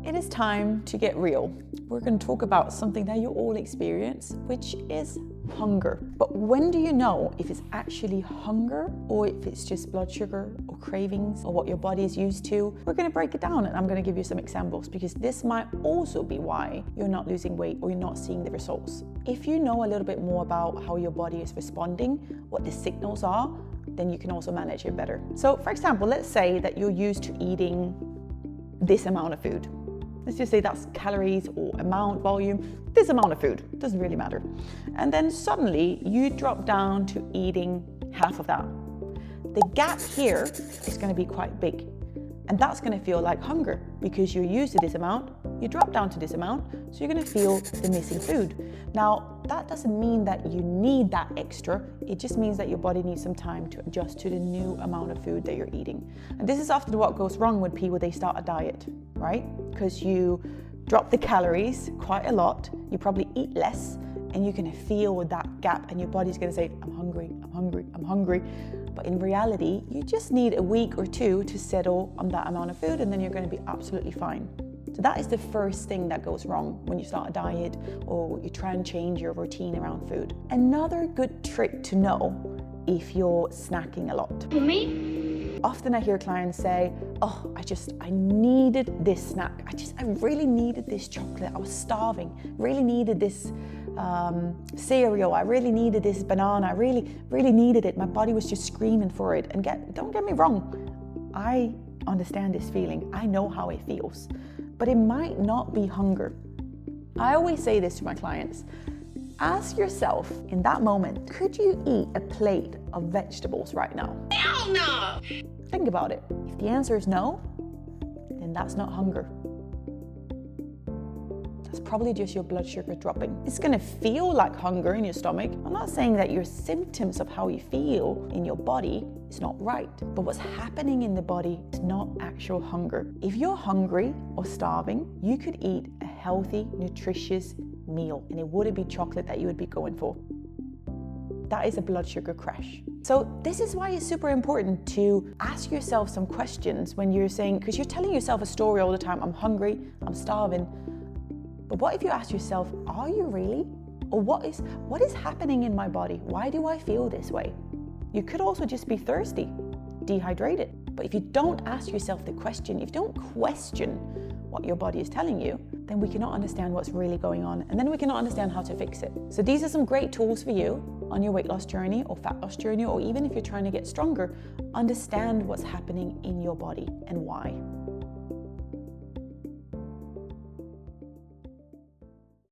it is time to get real. We're going to talk about something that you all experience, which is hunger. But when do you know if it's actually hunger or if it's just blood sugar or cravings or what your body is used to? We're going to break it down, and I'm going to give you some examples because this might also be why you're not losing weight or you're not seeing the results. If you know a little bit more about how your body is responding, what the signals are, then you can also manage it better. So for example, let's say that you're used to eating this amount of food. Let's just say that's calories or amount, volume, this amount of food, doesn't really matter. And then suddenly you drop down to eating half of that. The gap here is going to be quite big. And that's going to feel like hunger because you're used to this amount, you drop down to this amount, so you're going to feel the missing food. Now, that doesn't mean that you need that extra, it just means that your body needs some time to adjust to the new amount of food that you're eating. And this is often what goes wrong with people, they start a diet, right? Because you drop the calories quite a lot, you probably eat less, and you're going to feel that gap and your body's going to say, I'm hungry, I'm hungry, I'm hungry. But in reality, you just need a week or two to settle on that amount of food and then you're going to be absolutely fine. So that is the first thing that goes wrong when you start a diet or you try and change your routine around food. Another good trick to know if you're snacking a lot. For me? Often I hear clients say, oh, I needed this snack. I really needed this chocolate. I was starving, really needed this cereal. I really needed this banana. I really needed it. My body was just screaming for it. And don't get me wrong, I understand this feeling. I know how it feels, but it might not be hunger. I always say this to my clients. Ask yourself in that moment, could you eat a plate of vegetables right now? Hell no! Think about it. If the answer is no, then that's not hunger. That's probably just your blood sugar dropping. It's gonna feel like hunger in your stomach. I'm not saying that your symptoms of how you feel in your body is not right, but what's happening in the body is not actual hunger. If you're hungry or starving, you could eat a healthy, nutritious meal, and it wouldn't be chocolate that you would be going for. That is a blood sugar crash. So this is why it's super important to ask yourself some questions when you're saying, because you're telling yourself a story all the time, I'm hungry, I'm starving. But what if you ask yourself, are you really? Or what is happening in my body? Why do I feel this way? You could also just be thirsty, dehydrated. But if you don't ask yourself the question, if you don't question what your body is telling you, then we cannot understand what's really going on, and then we cannot understand how to fix it. So these are some great tools for you on your weight loss journey or fat loss journey, or even if you're trying to get stronger. Understand what's happening in your body and why.